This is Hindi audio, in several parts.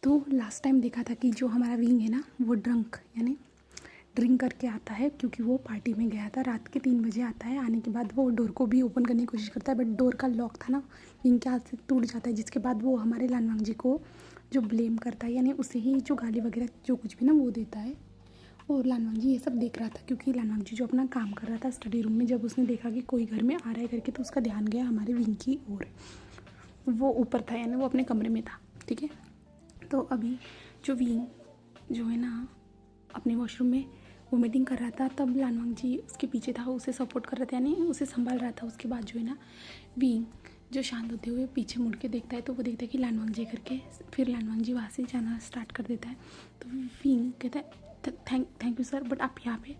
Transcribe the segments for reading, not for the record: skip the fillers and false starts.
तो लास्ट टाइम देखा था कि जो हमारा विंग है ना वो ड्रिंक करके आता है, क्योंकि वो पार्टी में गया था। रात के 3 बजे आता है। आने के बाद वो डोर को भी ओपन करने की कोशिश करता है, बट डोर का लॉक था ना विंग के हाथ से टूट जाता है, जिसके बाद वो हमारे लानवांग जी को जो ब्लेम करता है, यानी उसे ही जो गाली वगैरह जो कुछ भी ना वो देता है। और लानवांग जी ये सब देख रहा था, क्योंकि लानवांग जी जो अपना काम कर रहा था स्टडी रूम में, जब उसने देखा कि कोई घर में आ रहा है करके, तो उसका ध्यान गया हमारे विंग की ओर। वो ऊपर था, यानी वो अपने कमरे में था, ठीक है। तो अभी जो विंग जो है ना अपने वॉशरूम में वोमिटिंग कर रहा था, तब लानवांग जी उसके पीछे था, उसे सपोर्ट कर रहा था, यानी उसे संभाल रहा था। उसके बाद जो है ना विंग जो शांत होते हुए पीछे मुड़ के देखता है, तो वो देखता है कि लानवांग जी करके, फिर लानवांग जी वहाँ से जाना स्टार्ट कर देता है। तो विंग कहता है थैंक यू सर, बट आप यहाँ पे,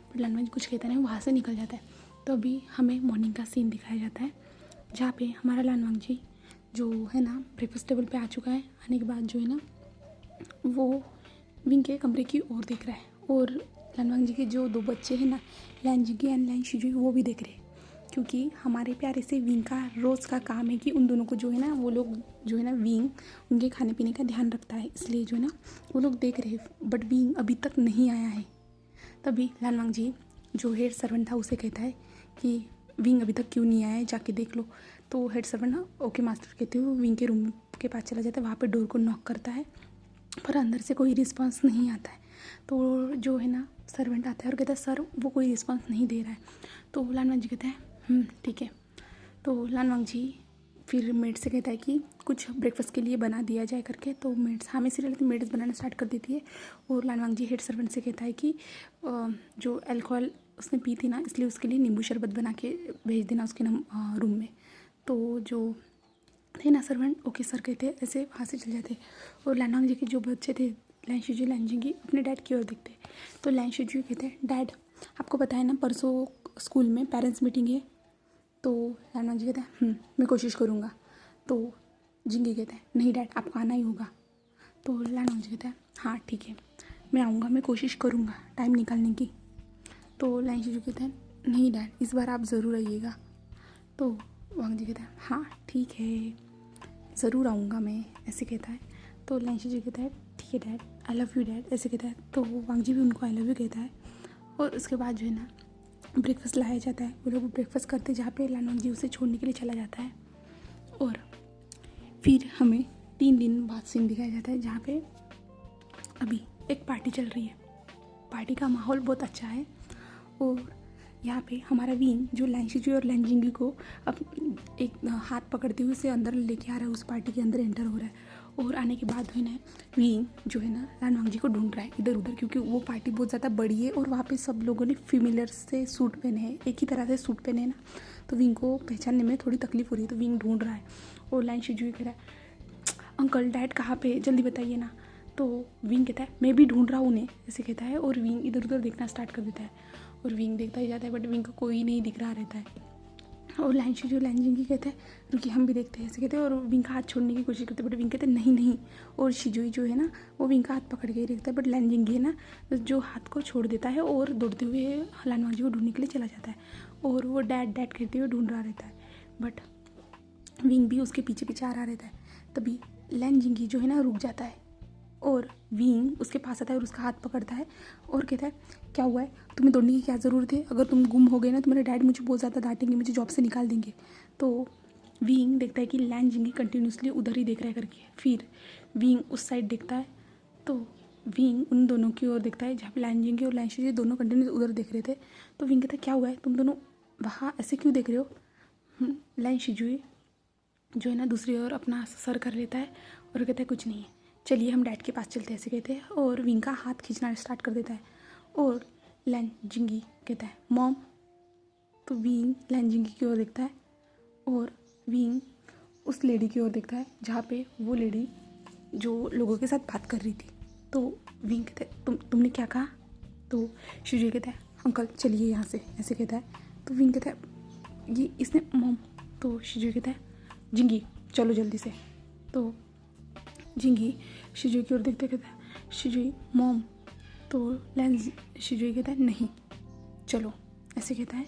बट लानवांग जी कुछ कहता नहीं, वहाँ से निकल जाता है। तो अभी हमें मॉर्निंग का सीन दिखाया जाता है, जहाँ पे हमारा लानवांग जी जो है ना ब्रेकफास्ट टेबल पे आ चुका है। आने के बाद जो है ना वो विंग के कमरे की ओर देख रहा है, और लानवांग जी के जो 2 बच्चे हैं ना, लैनजिंगी एंड लैन शिजुई, वो भी देख रहे हैं, क्योंकि हमारे प्यारे से विंग का रोज़ का काम है कि उन दोनों को जो है ना, वो लोग जो है ना विंग उनके खाने पीने का ध्यान रखता है, इसलिए जो है ना वो लोग देख रहे हैं, बट विंग अभी तक नहीं आया है। तभी लानवांग जी जो हेड सर्वेंट था उसे कहता है कि विंग अभी तक क्यों नहीं आया है, जाके देख लो। तो हेड सर्वेंट ना ओके मास्टर कहते हुए विंग के रूम के पास चला जाता है, वहाँ पे डोर को नॉक करता है, पर अंदर से कोई रिस्पांस नहीं आता है। तो जो है ना सर्वेंट आता है और कहता है सर वो कोई रिस्पांस नहीं दे रहा है। तो लानवांग जी कहते हैं ठीक है। तो लानवांग जी फिर मेड से कहता है कि कुछ ब्रेकफास्ट के लिए बना दिया जाए करके। तो मेड्स हमें सीरियल मेड्स बनाना स्टार्ट कर देती है, और लानवांग जी हेड सर्वेंट से कहता है कि जो अल्कोहल उसने पी थी ना, इसलिए उसके लिए नींबू शरबत बना के भेज देना उसके रूम में। तो जो थे ना सर्वेंट ओके सर कहते ऐसे वहाँ से चले जाते। और लानवांग जी के जो बच्चे थे लैन शिजुई लैनजिंगी अपने डैड की ओर देखते। तो लैन शिजुई कहते हैं डैड आपको पता है ना परसों स्कूल में पेरेंट्स मीटिंग है। तो लानवांग जी कहते हैं मैं कोशिश करूँगा। तो जिंगी कहते हैं नहीं डैड आपको आना ही होगा। तो लानवांग जी कहते हैं हाँ ठीक है मैं आऊँगा, मैं कोशिश करूँगा टाइम निकालने की। तो लैन शिजुई कहते हैं नहीं डैड इस बार आप ज़रूर आइएगा। तो वांग जी कहता है हाँ ठीक है ज़रूर आऊँगा मैं, ऐसे कहता है। तो लैन शिजुई कहता है ठीक है dad I love you dad, ऐसे कहता है। तो वांग जी भी उनको आई लव यू कहता है। और उसके बाद जो है ना ब्रेकफास्ट लाया जाता है, वो लोग ब्रेकफास्ट करते जहाँ पे लानवांग जी उसे छोड़ने के लिए चला जाता है। और फिर हमें 3 दिन बाद सीन दिखाया जाता है, जहाँ पे अभी एक पार्टी चल रही है। पार्टी का माहौल बहुत अच्छा है, और यहाँ पे हमारा विंग जो लैन शिजुई और लैनजिंगी को अब एक हाथ पकड़ते हुए उसे अंदर लेके आ रहा है, उस पार्टी के अंदर एंटर हो रहा है। और आने के बाद है ना विंग जो है ना लानवांग जी को ढूंढ रहा है इधर उधर, क्योंकि वो पार्टी बहुत ज़्यादा बड़ी है और वहाँ पे सब लोगों ने फेमिलियर से सूट पहने हैं, एक ही तरह से सूट पहने हैं ना, तो विंग को पहचानने में थोड़ी तकलीफ हो रही है। तो विंग ढूंढ रहा है, और लैन शिजुई कह रहा है अंकल डैड कहाँ पे जल्दी बताइए ना। तो विंग कहता है मैं भी ढूंढ रहा हूँ उन्हें, ऐसे कहता है। और विंग इधर उधर देखना स्टार्ट कर देता है, और विंग देखता ही जाता है, बट विंग को कोई नहीं दिख रहा रहता है। और लैन शिजुई लैनजिंगी कहते हैं रुकी हम भी देखते हैं, ऐसे कहते हैं। और विंग का हाथ छोड़ने की कोशिश करते हैं, बट विंग कहते हैं नहीं नहीं। और शिजुई जो है ना वो विंग का हाथ पकड़ के ही रखता है, बट लैनजिंगी है ना जो हाथ को छोड़ देता है और दौड़ते हुए लानवांग जी को ढूंढने के लिए चला जाता है। और वो डैड डैड कहते हुए ढूंढ रहा रहता है, बट विंग भी उसके पीछे पीछे आ रहा रहता है। तभी लैनजिंगी जो है ना रुक जाता है, और विंग उसके पास आता है और उसका हाथ पकड़ता है और कहता है क्या हुआ है, तुम्हें दौड़ने की क्या ज़रूरत है, अगर तुम गुम हो गए ना तो मेरे डैड मुझे बहुत ज़्यादा डांटेंगे, मुझे जॉब से निकाल देंगे। तो विंग देखता है कि लैनजिंगी कंटिन्यूसली उधर ही देख रहा है करके। फिर विंग उस साइड देखता है, तो विंग उन दोनों की ओर देखता है जहाँ पे लैनजिंगी और लैन शिजुई दोनों कंटिन्यूस उधर देख रहे थे। तो विंग कहता है क्या हुआ है, तुम दोनों वहाँ ऐसे क्यों देख रहे हो। लैन शिजुई जो है ना दूसरी ओर अपना सर कर लेता है और कहता है कुछ नहीं है, चलिए हम डैड के पास चलते हैं, ऐसे कहते हैं। और विंग का हाथ खींचना स्टार्ट कर देता है, और लैनजिंगी कहता है मॉम। तो विंग लैनजिंगी की ओर देखता है, और विंग उस लेडी की ओर देखता है जहाँ पे वो लेडी जो लोगों के साथ बात कर रही थी। तो विंग कहता है तुमने क्या कहा। तो शिजुई कहता है अंकल चलिए यहाँ से, ऐसे कहता है। तो विंग कहता है ये इसने मॉम। तो शिजुई कहता है जिंगी चलो जल्दी से। तो जिंगी शिजुई की ओर देखते कहता है शिजुई मॉम। तो लैन शिजुई कहता है नहीं चलो, ऐसे कहता है।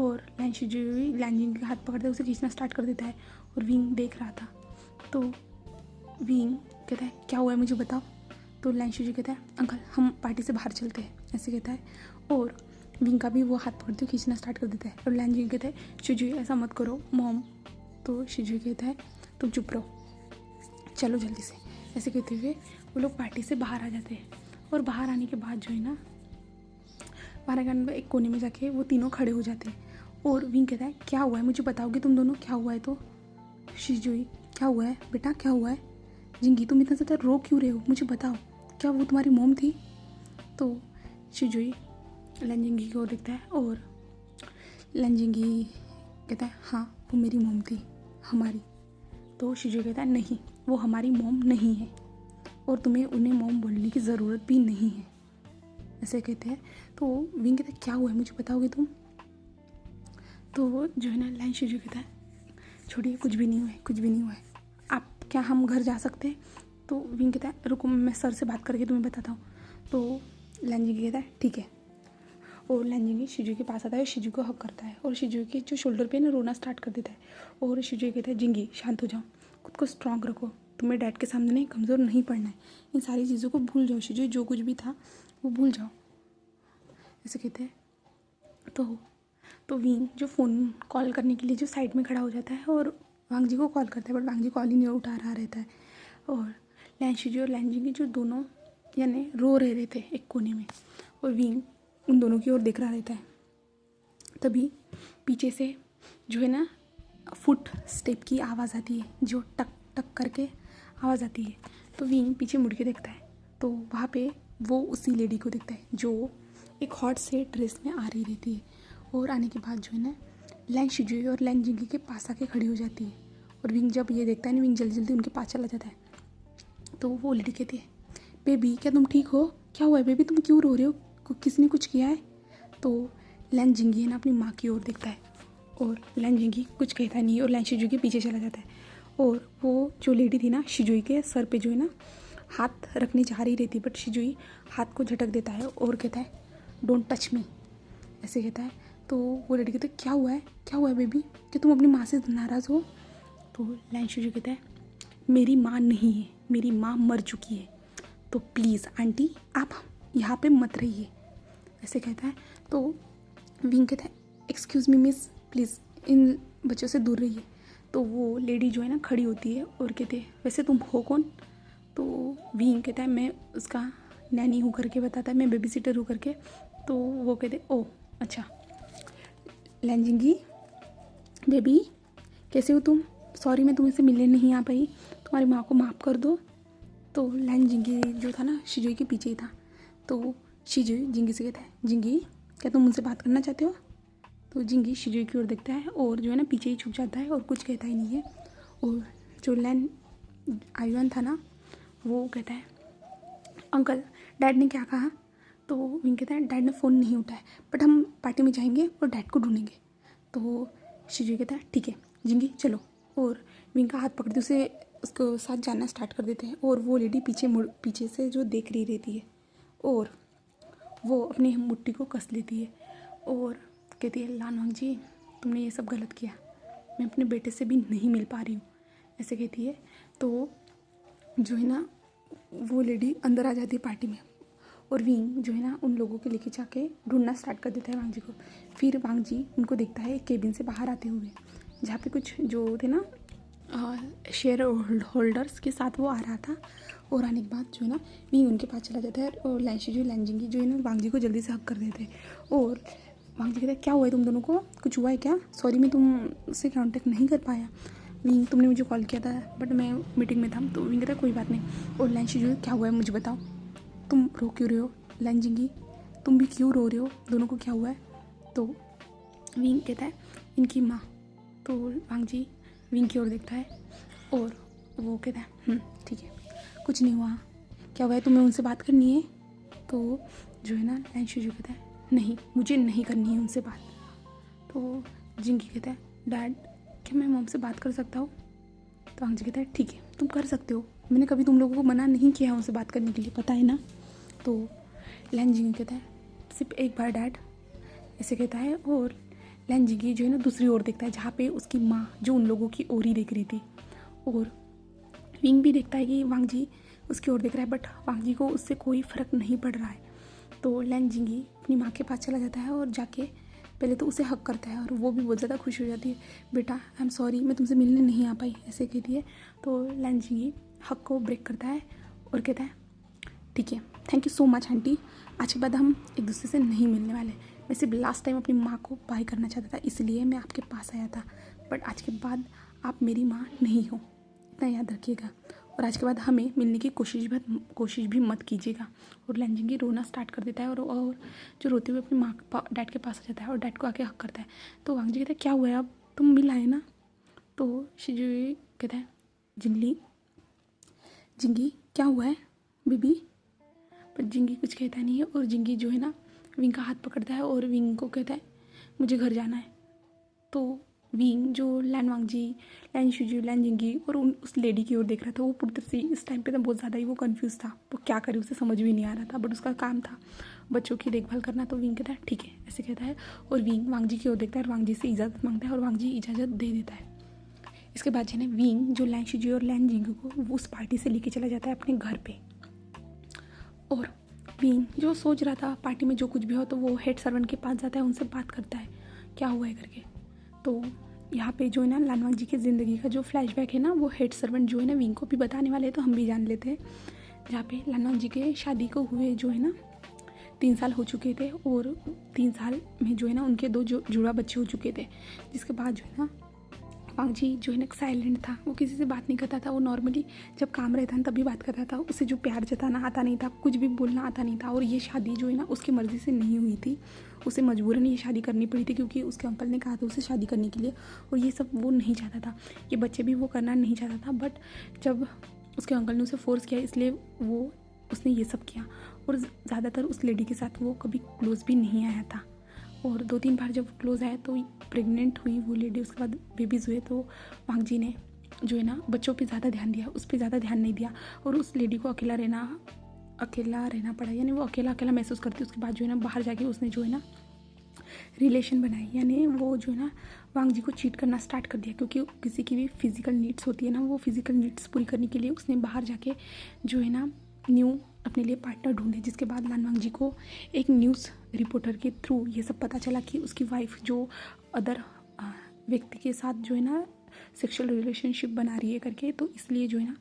और लैन शिजुई लैनजिंगी का हाथ पकड़ते उसे खींचना स्टार्ट कर देता है, और विंग देख रहा था। तो विंग कहता है क्या हुआ है मुझे बताओ। तो लैन शिजुई कहता है अंकल हम पार्टी से बाहर चलते हैं, ऐसे कहता है। और विंग का भी वो हाथ पकड़ते हुए खींचना स्टार्ट कर देता है। और लैन शिजुई कहता है शिजुई ऐसा मत करो मॉम। तो शिजुई कहता है तुम चुप रहो, चलो जल्दी से। ऐसे कहते हुए वो लोग पार्टी से बाहर आ जाते हैं। और बाहर आने के बाद जो है ना, बाहर आने के बाद एक कोने में जाके वो तीनों खड़े हो जाते हैं। और विंग कहता है क्या हुआ है मुझे बताओगे तुम दोनों, क्या हुआ है। तो शिजुई क्या हुआ है बेटा, क्या हुआ है। जिंगी तुम इतना ज़्यादा रो क्यों रहे हो, मुझे बताओ क्या वो तुम्हारी मॉम थी। तो शिजुई लैनजिंगी की ओर देखता है और लैनजिंगी कहता है हाँ वो मेरी मॉम थी, हमारी। तो शिजुई कहता है नहीं वो हमारी मॉम नहीं है और तुम्हें उन्हें मॉम बोलने की ज़रूरत भी नहीं है, ऐसे कहते हैं। तो विंग कहता है क्या हुआ है मुझे बताओगे तुम। तो जो है ना लैन शिजुई कहता है छोड़िए कुछ भी नहीं हुआ है, कुछ भी नहीं हुआ है, आप क्या हम घर जा सकते हैं। तो विंग कहता है रुको मैं सर से बात करके तुम्हें बताता हूँ। तो लैनजिंगी कहता है ठीक है। और लैनजिंगी शिजुई के पास आता है, शिजुई को हक करता है और शिजुई के जो शोल्डर पे ना रोना स्टार्ट कर देता है। और शिजुई कहता है जिंगी शांत हो जाओ, खुद को स्ट्रांग रखो, तुम्हें डैड के सामने नहीं कमज़ोर नहीं पड़ना है, इन सारी चीज़ों को भूल जाओ शिजुई, जो कुछ भी था वो भूल जाओ, ऐसे कहते हैं। तो विंग जो फ़ोन कॉल करने के लिए जो साइड में खड़ा हो जाता है और वांग जी को कॉल करता है, बट वांग जी कॉल ही नहीं उठा रहा रहता है। और लैन शिजुई और लैनजिंगी जो दोनों यानी रो रहे रहते एक कोने में और विंग उन दोनों की ओर देख रहा रहता है। तभी पीछे से जो है ना फुट स्टेप की आवाज़ आती है, जो टक टक करके आवाज़ आती है। तो विंग पीछे मुड़ के देखता है तो वहाँ पे वो उसी लेडी को देखता है जो एक हॉट से ड्रेस में आ रही रहती है। और आने के बाद जो है ना लैन शिजुई और लैनजिंगी के पास आके खड़ी हो जाती है। और विंग जब ये देखता है ना, विंग जल्दी जल्दी उनके पास चला जाता है। तो वो लेडी कहती है बेबी क्या तुम ठीक हो, क्या हुआ है बेबी, तुम क्यों रो रहे हो, किसने कुछ किया है। तो लैनजिंगी है ना अपनी माँ की ओर देखता है और लैनजिंगी कुछ कहता नहीं और लैन शिजुई के पीछे चला जाता है। और वो जो लेडी थी ना शिजुई के सर पे जो है ना हाथ रखने जा रही रहती, बट शिजुई हाथ को झटक देता है और कहता है डोंट टच मी, ऐसे कहता है। तो वो लेडी कहती है क्या हुआ है बेबी, कि तुम अपनी माँ से नाराज़ हो। तो लैन शिजुई कहता है मेरी माँ नहीं है, मेरी माँ मर चुकी है, तो प्लीज़ आंटी आप यहाँ पे मत रहिए, ऐसे कहता है। तो विंग कहता है एक्सक्यूज़ मी मिस, प्लीज़ इन बच्चों से दूर रहिए। तो वो लेडी जो है ना खड़ी होती है और कहते हैं वैसे तुम हो कौन। तो विंग कहता है मैं उसका नैनी हूँ करके बताता है, मैं बेबी सिटर हूँ करके। तो वो कहते ओ अच्छा। लैनजिंगी बेबी कैसे हो तुम, सॉरी मैं तुमसे मिलने नहीं आ पाई, तुम्हारी माँ को माफ़ कर दो। तो लैनजिंगी जो था ना शिजुई के पीछे ही था। तो शिजुई जिंगी से कहता है जिंगी क्या तुम मुझसे बात करना चाहते हो। तो जिंगी शिजुई की ओर देखता है और जो है ना पीछे ही छुप जाता है और कुछ कहता ही नहीं है। और जो लैन आयुन था ना वो कहता है अंकल डैड ने क्या कहा। तो विंग कहता है डैड ने फ़ोन नहीं उठाया, बट हम पार्टी में जाएंगे और डैड को ढूंढेंगे। तो शिजुई कहता है ठीक है जिंगी चलो। और विंग का हाथ पकड़ते उसे उसको साथ जाना स्टार्ट कर देते हैं। और वो लेडी पीछे से जो देख रही रहती है और वो अपनी मुट्ठी को कस लेती है और कहती है लानवांग जी तुमने ये सब गलत किया, मैं अपने बेटे से भी नहीं मिल पा रही हूँ, ऐसे कहती है। तो जो है ना वो लेडी अंदर आ जाती है पार्टी में और विंग जो है ना उन लोगों के लेके जाके ढूंढना स्टार्ट कर देता है वांग जी को। फिर वांग जी उनको देखता है केबिन से बाहर आते हुए, जहाँ पे कुछ जो थे ना शेयर होल्डर्स के साथ वो आ रहा था। और आने के बाद जो है ना विंग उनके पास चला जाता है और लैन शिजुई लैनजिंगी जो है ना वांग जी को जल्दी से हक कर देते हैं। और वांग जी कहता है क्या हुआ है तुम दोनों को, कुछ हुआ है क्या, सॉरी मैं तुमसे कांटेक्ट नहीं कर पाया, विंग तुमने मुझे कॉल किया था बट मैं मीटिंग में था। तो विंग कहता है कोई बात नहीं। और लैन शिजुई क्या हुआ है मुझे बताओ, तुम रो क्यों रहे हो, लैनजिंगी तुम भी क्यों रो रहे हो, दोनों को क्या हुआ है। तो विंग कहता है इनकी माँ। तो वांग जी विंग की ओर देखता है और वो कहता है ठीक है कुछ नहीं हुआ, क्या हुआ है तुम्हें उनसे बात करनी है। तो जो है ना लैन शिजुई कहता है नहीं मुझे नहीं करनी है उनसे बात। तो जिंगी कहता है डैड क्या मैं मॉम से बात कर सकता हूँ। तो वांग जी कहता है ठीक है तुम कर सकते हो, मैंने कभी तुम लोगों को मना नहीं किया है उनसे बात करने के लिए, पता है ना। तो लैनजिंगी कहता है सिर्फ एक बार डैड, ऐसे कहता है। और लैनजिंगी जो है ना दूसरी ओर देखता है जहाँ पे उसकी माँ जो उन लोगों की ओर ही देख रही थी। और विंग भी देखता है कि वांग जी उसकी ओर देख रहा है, बट वांग जी को उससे कोई फ़र्क नहीं पड़ रहा है। तो लैन जिंगी अपनी माँ के पास चला जाता है और जाके पहले तो उसे हक करता है और वो भी बहुत ज़्यादा खुश हो जाती है। बेटा आई एम सॉरी, मैं तुमसे मिलने नहीं आ पाई, ऐसे कहती है। तो लैन जिंगी हक को ब्रेक करता है और कहता है ठीक है, thank you so much aunty, आज के बाद हम एक दूसरे से नहीं मिलने वाले। मैं सिर्फ लास्ट टाइम अपनी माँ को बाय करना चाहता था, इसलिए मैं आपके पास आया था, बट आज के बाद आप मेरी माँ नहीं हो, इतना याद रखिएगा। और आज के बाद हमें मिलने की कोशिश भी मत कीजिएगा। और लैन जिंगी रोना स्टार्ट कर देता है और जो रोते हुए अपनी डैड के पास आ जाता है और डैड को आके हक करता है। तो वांग जी कहता है क्या हुआ है, अब तुम मिल आए ना। तो शिजुई कहता है जिंगी क्या हुआ है बीबी। पर जिंगी कुछ कहता नहीं है और जिंगी जो है ना विंग का हाथ पकड़ता है और विंग को कहता है मुझे घर जाना है। तो विंग जो लैन वांग जी, लैन शिजू, लैन जिंगी और उस लेडी की ओर देख रहा था, वो पूरी तरह से इस टाइम पे तो बहुत ज़्यादा ही वो कंफ्यूज था, तो क्या करे उसे समझ भी नहीं आ रहा था, बट उसका काम था बच्चों की देखभाल करना। तो विंग कहता है ठीक है, ऐसे कहता है और विंग वांग जी की ओर देखता है और वांग जी से इजाज़त मांगता है और वांग जी इजाज़त दे देता है। इसके बाद जो है विंग जो लैन शिजू और लैन जिंगी को वो उस पार्टी से लेके चला जाता है अपने घर पे। और विंग जो सोच रहा था पार्टी में जो कुछ भी हो, तो वो हेड सर्वेंट के पास जाता है, उनसे बात करता है क्या हुआ है करके। तो यहाँ पे जो है ना लानवांग जी की ज़िंदगी का जो फ्लैशबैक है ना, वो हेड सर्वेंट जो है ना विंग को भी बताने वाले हैं, तो हम भी जान लेते हैं। जहाँ पे लानवांग जी के शादी को हुए जो है ना 3 साल हो चुके थे और 3 साल में जो है ना उनके 2 जुड़वा बच्चे हो चुके थे। जिसके बाद जो है ना वांग जी जो है ना साइलेंट था, वो किसी से बात नहीं करता था, वो नॉर्मली जब काम रहता ना तभी बात करता था, उसे जो प्यार जताना आता नहीं था, कुछ भी बोलना आता नहीं था। और ये शादी जो है ना उसकी मर्ज़ी से नहीं हुई थी, उसे मजबूरन ये शादी करनी पड़ी थी क्योंकि उसके अंकल ने कहा था उसे शादी करने के लिए, और ये सब वो नहीं चाहता था, ये बच्चे भी वो करना नहीं चाहता था। बट जब उसके अंकल ने उसे फोर्स किया इसलिए उसने ये सब किया। और ज़्यादातर उस लेडी के साथ वो कभी क्लोज भी नहीं आया था, और 2-3 बार जब क्लोज आया तो प्रेग्नेंट हुई वो लेडी, उसके बाद बेबीज़ हुए। तो वांग जी ने जो है ना बच्चों पे ज़्यादा ध्यान दिया, उस पर ज़्यादा ध्यान नहीं दिया, और उस लेडी को अकेला रहना पड़ा, यानी वो अकेला महसूस करती। उसके बाद जो है ना बाहर जाके उसने जो है ना रिलेशन बनाई, यानी वो जो है ना वांग जी को चीट करना स्टार्ट कर दिया, क्योंकि किसी की भी फिजिकल नीड्स होती है ना, वो फिजिकल नीड्स पूरी करने के लिए उसने बाहर जाके जो है ना न्यू अपने लिए पार्टनर ढूंढे। जिसके बाद लानवांग जी को एक न्यूज़ रिपोर्टर के थ्रू ये सब पता चला कि उसकी वाइफ जो अदर व्यक्ति के साथ जो है ना सेक्सुअल रिलेशनशिप बना रही है करके। तो इसलिए जो है ना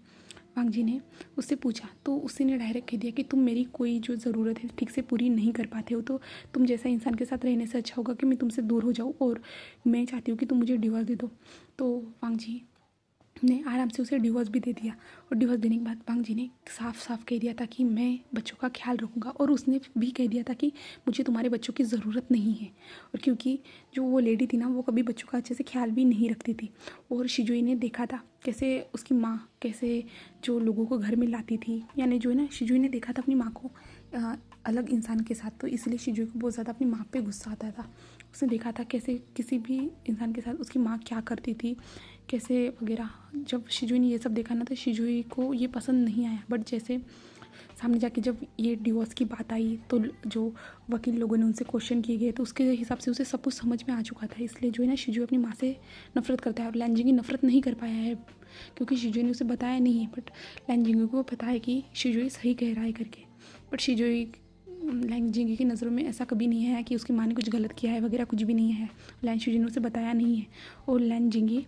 वांग जी ने उससे पूछा, तो उसने डायरेक्ट कह दिया कि तुम मेरी कोई जो ज़रूरत है ठीक से पूरी नहीं कर पाते हो, तो तुम जैसा इंसान के साथ रहने से अच्छा होगा कि मैं तुमसे दूर हो जाऊँ, और मैं चाहती हूँ कि तुम मुझे डिवोर्स दे दो। तो वांग जी ने आराम से उसे डिवोर्स भी दे दिया, और डिवोर्स देने के बाद वांग जी ने साफ साफ कह दिया था कि मैं बच्चों का ख्याल रखूँगा, और उसने भी कह दिया था कि मुझे तुम्हारे बच्चों की ज़रूरत नहीं है। और क्योंकि जो वो लेडी थी ना वो कभी बच्चों का अच्छे से ख्याल भी नहीं रखती थी, और शिजुई ने देखा था कैसे उसकी माँ कैसे जो लोगों को घर में लाती थी, यानी जो है ना शिजुई ने देखा था अपनी माँ को अलग इंसान के साथ, तो इसलिए शिजुई को बहुत ज़्यादा अपनी माँ पे गुस्सा आता था। उसने देखा था कैसे किसी भी इंसान के साथ उसकी माँ क्या करती थी कैसे वगैरह। जब शिजुई ने ये सब देखा ना तो शिजुई को ये पसंद नहीं आया, बट जैसे सामने जाके जब ये डिवोर्स की बात आई तो जो वकील लोगों ने उनसे क्वेश्चन किए गए तो उसके हिसाब से उसे सब कुछ समझ में आ चुका था। इसलिए जो है ना शिजुई अपनी माँ से नफरत करता है, और लैन जिंगी नफरत नहीं कर पाया है क्योंकि शिजुई ने उसे बताया नहीं है, बट लैन जिंगी को पता है कि शिजुई सही कह रहा है करके। बट शिजुई लैन जिंगी की नज़रों में ऐसा कभी नहीं है कि उसकी माँ ने कुछ गलत किया है वगैरह, कुछ भी नहीं है। लैन शिजुई ने उसे बताया नहीं है, और लैन जिंगी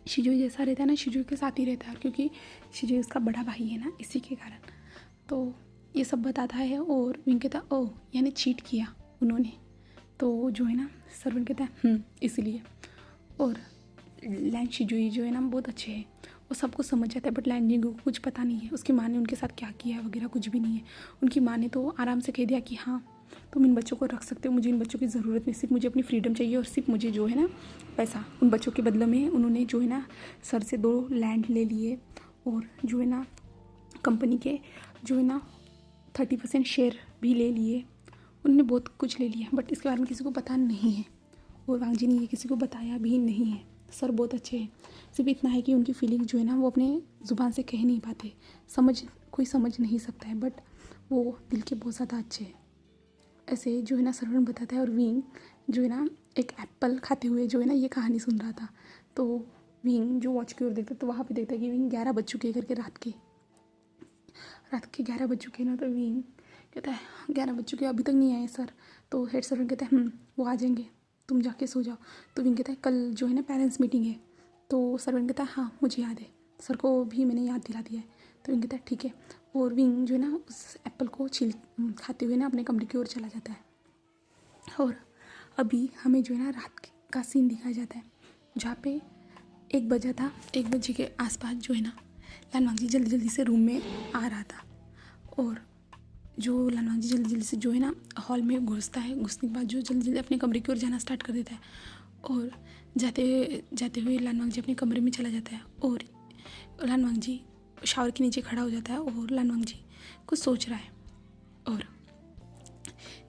शिजुई जैसा रहता है ना शिजुई के साथ ही रहता है, क्योंकि शिजुई उसका बड़ा भाई है ना, इसी के कारण। तो ये सब बताता है, और विंग कहता है ओह यानी चीट किया उन्होंने। तो जो है ना सर्वेंट कहता है इसीलिए। और लैन शिजुई जो है ना बहुत अच्छे हैं, वो सब कुछ समझ जाता है, बट लैन जिंगी को कुछ पता नहीं है उसकी माँ ने उनके साथ क्या किया है वगैरह, कुछ भी नहीं है। उनकी माँ ने तो आराम से कह दिया कि हाँ तुम इन बच्चों को रख सकते हो, मुझे इन बच्चों की ज़रूरत नहीं, सिर्फ मुझे अपनी फ्रीडम चाहिए, और सिर्फ मुझे जो है ना पैसा। उन बच्चों के बदले में उन्होंने जो है ना सर से 2 लैंड ले लिए, और जो है ना कंपनी के जो है ना 30% शेयर भी ले लिए, उन्होंने बहुत कुछ ले लिया, बट इसके बारे में किसी को पता नहीं है, और वांग जी ने ये किसी को बताया भी नहीं है। सर बहुत अच्छे हैं, सिर्फ इतना है कि उनकी फीलिंग जो है ना वो अपने ज़ुबान से कह नहीं पाते, कोई समझ नहीं सकता है, बट वो दिल के बहुत ज़्यादा अच्छे हैं। ऐसे जो है ना सर्वेंट बताता है, और विंग जो है ना एक एप्पल खाते हुए जो है ना ये कहानी सुन रहा था। तो विंग जो वॉच की ओर देखता है तो वहाँ पे देखता है कि विंग 11 बज चुके हैं करके रात के। रात के 11 बज चुके हैं ना, तो विंग कहता है 11 बज चुके अभी तक नहीं आए सर। तो हेड सर्वेंट कहता है वो आ जाएंगे, तुम जाके सो जाओ। तो विंग कहता है कल जो है ना पेरेंट्स मीटिंग है। तो सर्वेंट कहता है हाँ मुझे याद है, सर को भी मैंने याद दिला दिया है। तो विंग कहता है ठीक है। और विंग जो है ना उस एप्पल को छील खाते हुए ना अपने कमरे की ओर चला जाता है। और अभी हमें जो है ना रात का सीन दिखाया जाता है, जहाँ पे 1 बजा था। 1 बजे के आसपास जो है ना लानवांग जी जल्दी जल्दी से रूम में आ रहा था। और जो लानवांग जी जल्दी जल्दी से जो है ना हॉल में घुसता है। घुसने के बाद जो जल्दी जल्दी अपने कमरे की ओर जाना स्टार्ट कर देता है। और जाते हुए लानवांग जी अपने कमरे में चला जाता है। और लानवांग जी शावर के नीचे खड़ा हो जाता है और लानवांग जी कुछ सोच रहा है। और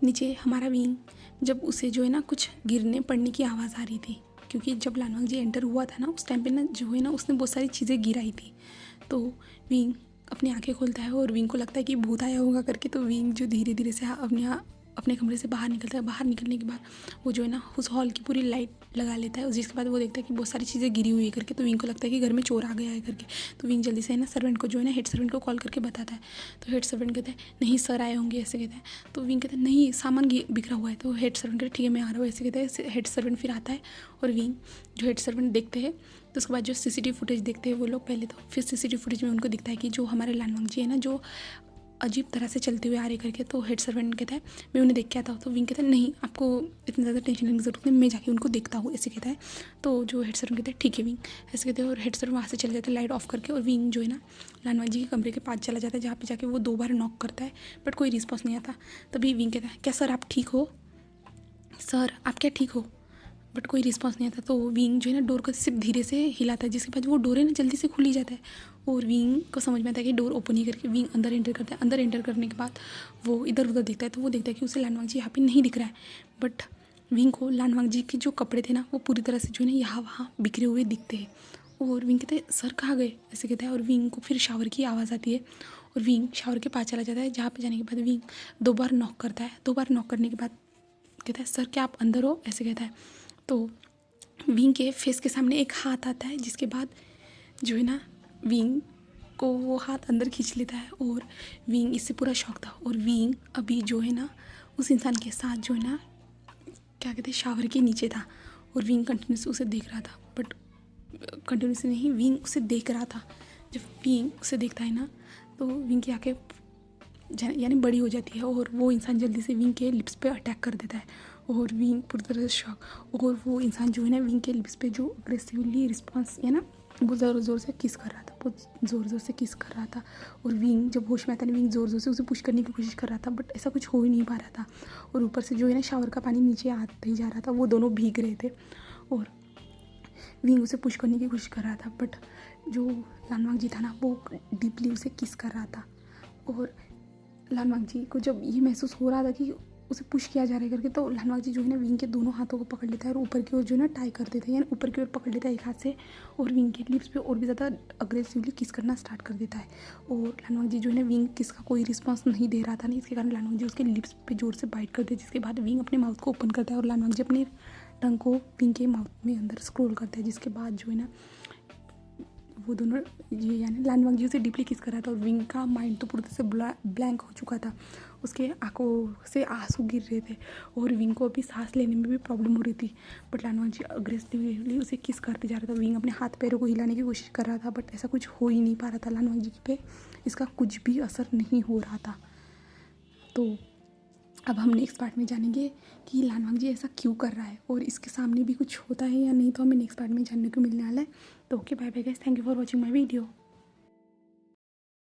नीचे हमारा विंग, जब उसे जो है ना कुछ गिरने पड़ने की आवाज़ आ रही थी, क्योंकि जब लानवांग जी एंटर हुआ था ना उस टाइम पे ना जो है ना उसने बहुत सारी चीज़ें गिराई थी। तो विंग अपनी आंखें खोलता है और विंग को लगता है कि भूत आया होगा करके। तो विंग जो धीरे धीरे से अपने कमरे से बाहर निकलता है। बाहर निकलने के बाद वो जो है ना उस हॉल की पूरी लाइट लगा लेता है। और जिसके बाद वो देखता है कि बहुत सारी चीज़ें गिरी हुई है करके। तो विंग को लगता है कि घर में चोर आ गया है करके। तो विंग जल्दी से है ना सर्वेंट को जो है ना हेड सर्वेंट को कॉल करके बताता है। तो हेड सर्वेंट कहता है नहीं सर आए होंगे ऐसे कहता है। तो विंग कहता है नहीं सामान बिखरा हुआ है। तो हेड सर्वेंट कहता है ठीक है मैं आ रहा हूँ ऐसे कहता है। हेड सर्वेंट फिर आता है और विंग जो हेड सर्वेंट देखते हैं। तो उसके बाद जो सीसीटीवी फुटेज देखते हैं वो लोग पहले, तो फिर सीसीटीवी फुटेज में उनको दिखता है कि जो हमारे लानवांग जी है ना जो अजीब तरह से चलते हुए आ रहे करके। तो हेड सर्वेंट कहता है मैं उन्हें देख के आता हूँ। तो विंग कहता है नहीं आपको इतना ज़्यादा टेंशन लेने की ज़रूरत नहीं, मैं जाके उनको देखता हूँ ऐसे कहता है। तो जो हेड सर्वेंट कहता है ठीक है विंग ऐसे कहते हैं। और हेड सर्वेंट वहाँ से चले जाते हैं लाइट ऑफ करके। और विंग जो है ना लानवांग जी के कमरे के पास चला जाता है, जहाँ पे जाके वो 2 बार नॉक करता है बट कोई रिस्पॉन्स नहीं आता। तभी विंग कहता है क्या सर आप ठीक हो, सर आप क्या ठीक हो, बट कोई रिस्पॉन्स नहीं आता। तो विंग जो है ना डोर को सिर्फ धीरे से हिलाता है, जिसके बाद वो डोर है ना जल्दी से खुल ही जाता है। और विंग को समझ में आता है कि डोर ओपन ही करके विंग अंदर एंटर करता है। अंदर एंटर करने के बाद वो इधर उधर देखता है। तो वो देखता है कि उसे लानवांग जी यहाँ पे नहीं दिख रहा है। बट विंग को लानवांग जी के जो कपड़े थे ना वो पूरी तरह से जो है ना यहाँ वहाँ बिखरे हुए दिखते हैं। और विंग कहते हैं सर कहाँ गए ऐसे कहता है। और विंग को फिर शावर की आवाज़ आती है और विंग शावर के पास चला जाता है, जहाँ पे जाने के बाद विंग 2 बार नॉक करता है। 2 बार नॉक करने के बाद कहता है सर क्या आप अंदर हो ऐसे कहता है। तो विंग के फेस के सामने एक हाथ आता है, जिसके बाद जो है ना विंग को वो हाथ अंदर खींच लेता है। और विंग इससे पूरा शॉक था। और विंग अभी जो है ना उस इंसान के साथ जो है ना क्या कहते हैं शावर के नीचे था। और विंग कंटिन्यूस उसे देख रहा था, बट कंटिन्यूस नहीं विंग उसे देख रहा था। जब विंग उसे देखता है ना तो विंग की आंखें यानी बड़ी हो जाती है। और वो इंसान जल्दी से विंग के लिप्स पे अटैक कर देता है। और विंग पूरी तरह से शॉक। और वो इंसान जो है ना विंग के लिप्स पे जो अग्रेसिवली रिस्पॉन्स है ना वो ज़ोर ज़ोर से किस कर रहा था, बहुत ज़ोर ज़ोर से किस कर रहा था। और विंग जब होश में आता है विंग ज़ोर ज़ोर से उसे पुश करने की कोशिश कर रहा था, बट ऐसा कुछ हो ही नहीं पा रहा था। और ऊपर से जो है ना शावर का पानी नीचे आता ही जा रहा था, वो दोनों भीग रहे थे। और विंग उसे पुश करने की कोशिश कर रहा था, बट जो लानवांग जी था ना वो डीपली उसे किस कर रहा था। और लानवांग जी को जब ये महसूस हो रहा था कि उसे पुश किया जा रहा है करके, तो लानवांग जी जो है ना विंग के दोनों हाथों को पकड़ लेता है और ऊपर की ओर जो है ना टाई कर देता है, यानी ऊपर की ओर पकड़ लेता है एक हाथ से। और विंग के लिप्स पे और भी ज़्यादा अग्रेसिवली किस करना स्टार्ट कर देता है। और लानवांग जी जो है ना विंग किस का कोई रिस्पॉन्स नहीं दे रहा था ना, इसके कारण लानवांग जी उसके लिप्स पे जोर से बाइट करते हैं। जिसके बाद विंग अपने माउथ को ओपन करता है और लानवांग जी अपने टंग को विंग के माउथ में अंदर स्क्रोल करता है। जिसके बाद जो है ना वो दोनों ये यानी लानवांग जी उसे डीपली किस कर रहा था। और विंग का माइंड तो पूरी तरह से ब्लैंक हो चुका था, उसके आंखों से आंसू गिर रहे थे। और विंग को अभी सांस लेने में भी प्रॉब्लम हो रही थी, बट लानवांग जी अग्रेसिवली उसे किस करते जा रहा था। विंग अपने हाथ पैरों को हिलाने की कोशिश कर रहा था, बट ऐसा कुछ हो ही नहीं पा रहा था। लानवांग जी पे इसका कुछ भी असर नहीं हो रहा था। तो अब हम नेक्स्ट पार्ट में जानेंगे कि लानवांग जी ऐसा क्यों कर रहा है और इसके सामने भी कुछ होता है या नहीं, तो हमें नेक्स्ट पार्ट में जानने को मिलने वाला है। तो okay bye bye guys, thank you for watching my video.